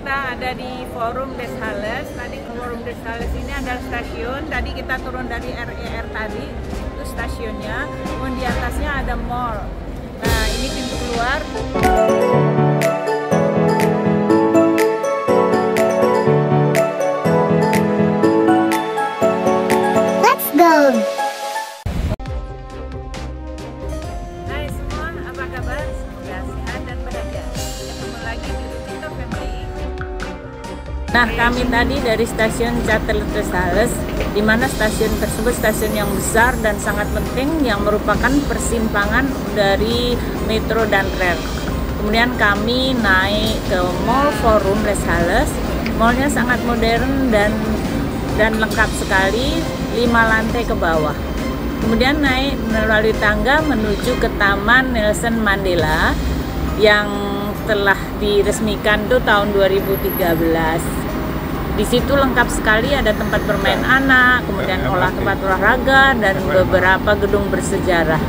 kita ada di Forum des Halles. Tadi Forum des Halles ini adalah stasiun. Tadi kita turun dari RER tadi, itu stasiunnya. Kemudian di atasnya ada mall. Nah, ini pintu keluar. Let's go! Hai semua, apa kabar? Semoga sehat dan bahagia. Ketemu lagi di Rucito Family. Nah, kami tadi dari stasiun Charles de Sales, di mana stasiun tersebut stasiun yang besar dan sangat penting yang merupakan persimpangan dari metro dan rel. Kemudian kami naik ke Mall Forum des Halles. Mallnya sangat modern dan lengkap sekali, 5 lantai ke bawah. Kemudian naik melalui tangga menuju ke Taman Nelson Mandela yang telah diresmikan tuh tahun 2013. Di situ lengkap sekali, ada tempat bermain anak, kemudian tempat olahraga dan beberapa gedung bersejarah.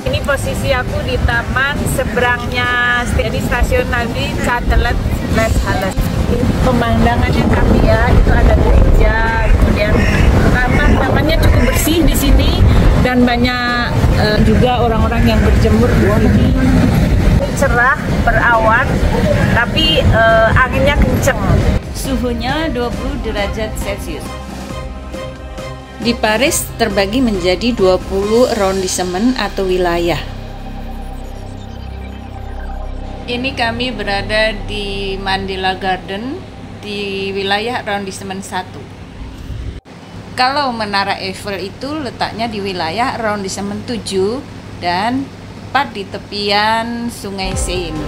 Ini posisi aku di taman seberangnya, jadi stasiun tadi Charles de Sales. Pemandangannya Kapia, itu ada gereja, kemudian tamannya cukup bersih di sini dan banyak juga orang-orang yang berjemur di sini. Cerah, berawan, tapi anginnya kenceng. Suhunya 20 derajat Celcius. Di Paris terbagi menjadi 20 arrondissement atau wilayah. Ini kami berada di Mandela Garden di wilayah arrondissement 1. Kalau Menara Eiffel itu letaknya di wilayah arrondissement 7 dan tepat di tepian Sungai Seine.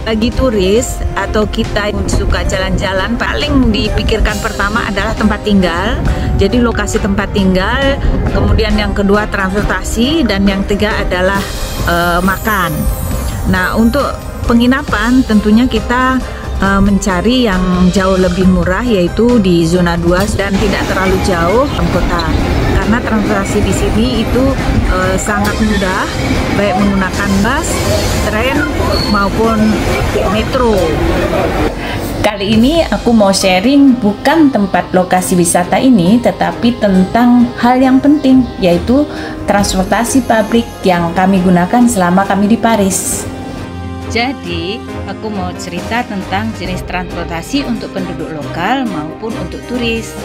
Bagi turis atau kita yang suka jalan-jalan, paling dipikirkan pertama adalah tempat tinggal. Jadi lokasi tempat tinggal, kemudian yang kedua transportasi, dan yang ketiga adalah makan. Nah, untuk penginapan tentunya kita mencari yang jauh lebih murah, yaitu di zona 2 dan tidak terlalu jauh dari kota. Karena transportasi di sini itu sangat mudah, baik menggunakan bus, tren maupun metro. Kali ini aku mau sharing bukan tempat lokasi wisata ini, tetapi tentang hal yang penting, yaitu transportasi publik yang kami gunakan selama kami di Paris. Jadi, aku mau cerita tentang jenis transportasi untuk penduduk lokal maupun untuk turis.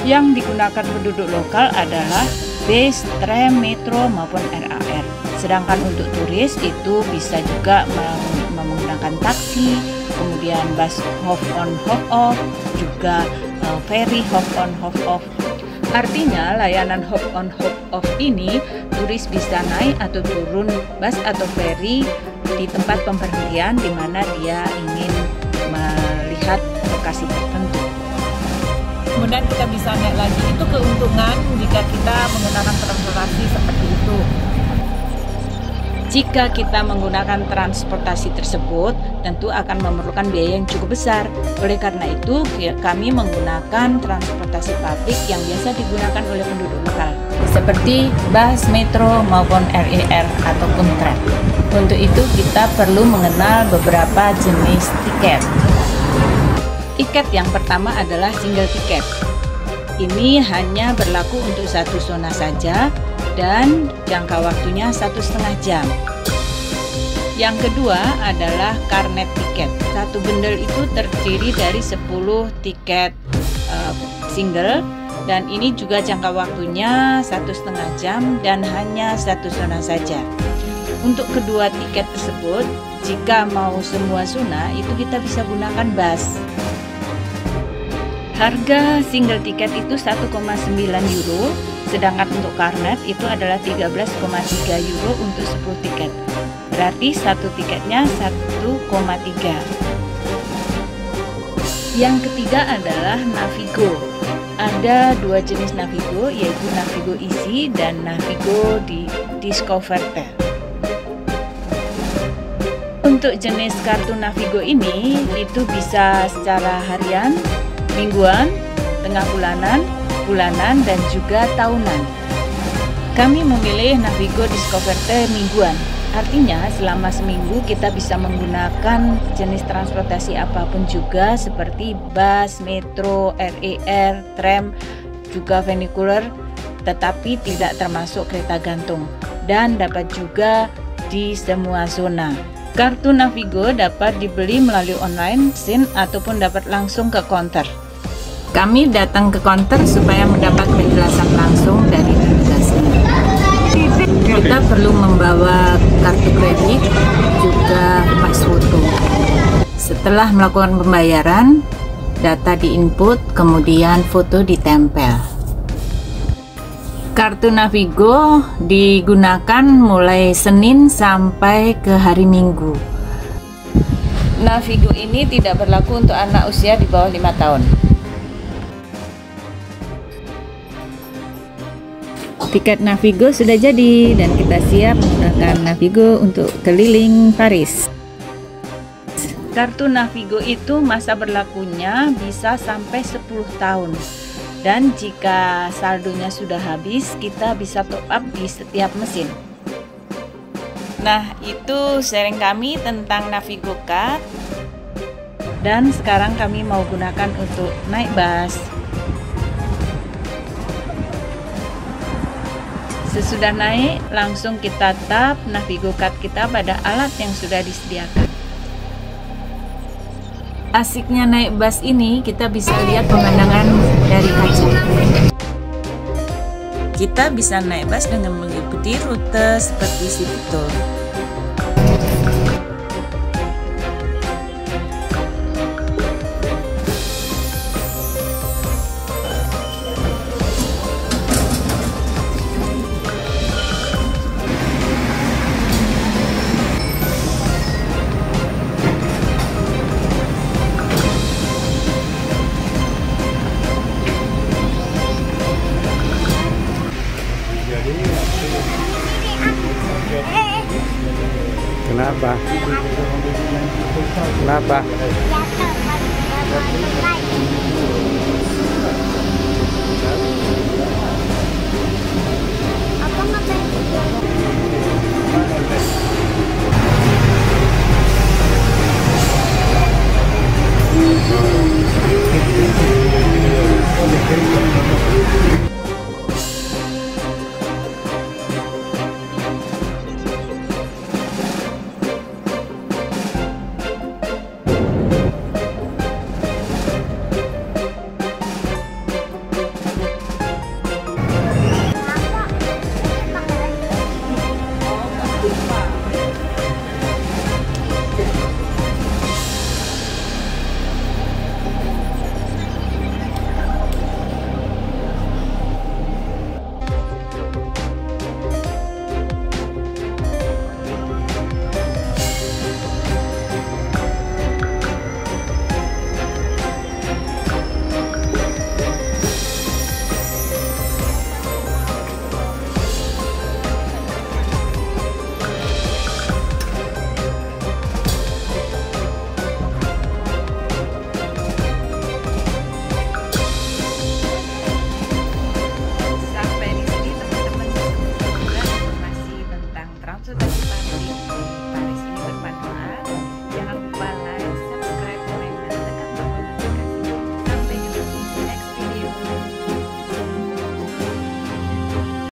Yang digunakan penduduk lokal adalah bis, tram, metro maupun RAR. Sedangkan untuk turis itu bisa juga menggunakan taksi, kemudian bus hop on hop off, juga ferry hop on hop off. Artinya layanan hop on hop off ini turis bisa naik atau turun bus atau ferry di tempat pemberhentian di mana dia ingin melihat lokasi tertentu. Kemudian kita bisa naik lagi, itu keuntungan jika kita menggunakan transportasi seperti itu. Jika kita menggunakan transportasi tersebut, tentu akan memerlukan biaya yang cukup besar. Oleh karena itu, kami menggunakan transportasi publik yang biasa digunakan oleh penduduk lokal, Seperti bus, metro, maupun RER ataupun tram. Untuk itu kita perlu mengenal beberapa jenis tiket. Tiket yang pertama adalah single tiket. Ini hanya berlaku untuk satu zona saja dan jangka waktunya 1,5 jam. Yang kedua adalah karnet tiket. Satu bundle itu terdiri dari 10 tiket single, dan ini juga jangka waktunya 1,5 jam dan hanya satu zona saja. Untuk kedua tiket tersebut, jika mau semua zona itu kita bisa gunakan bus. Harga single tiket itu 1,9 euro, sedangkan untuk karnet itu adalah 13,3 euro untuk 10 tiket. Berarti satu tiketnya 1,3. Yang ketiga adalah Navigo. Ada dua jenis Navigo, yaitu Navigo Easy dan Navigo Discovery. Untuk jenis kartu Navigo ini itu bisa secara harian, mingguan, tengah bulanan, bulanan dan juga tahunan. Kami memilih Navigo Discover mingguan. Artinya selama seminggu kita bisa menggunakan jenis transportasi apapun juga seperti bus, metro, RER, tram, juga funicular, tetapi tidak termasuk kereta gantung dan dapat juga di semua zona. Kartu Navigo dapat dibeli melalui online, SIM, ataupun dapat langsung ke konter. Kami datang ke konter supaya mendapat penjelasan langsung dari petugasnya. Kita perlu membawa kartu kredit, juga pas foto. Setelah melakukan pembayaran, data diinput, kemudian foto ditempel. Kartu Navigo digunakan mulai Senin sampai ke hari Minggu. Navigo ini tidak berlaku untuk anak usia di bawah 5 tahun. Tiket Navigo sudah jadi dan kita siap menggunakan Navigo untuk keliling Paris. Kartu Navigo itu masa berlakunya bisa sampai 10 tahun. Dan jika saldonya sudah habis, kita bisa top up di setiap mesin. Nah, itu sharing kami tentang Navigo Card. Dan sekarang kami mau gunakan untuk naik bus. Sesudah naik, langsung kita tap Navigo Card kita pada alat yang sudah disediakan. Asiknya naik bus ini, kita bisa lihat pemandangan dari kaca. Kita bisa naik bus dengan mengikuti rute seperti City Tour. Kenapa? Kenapa?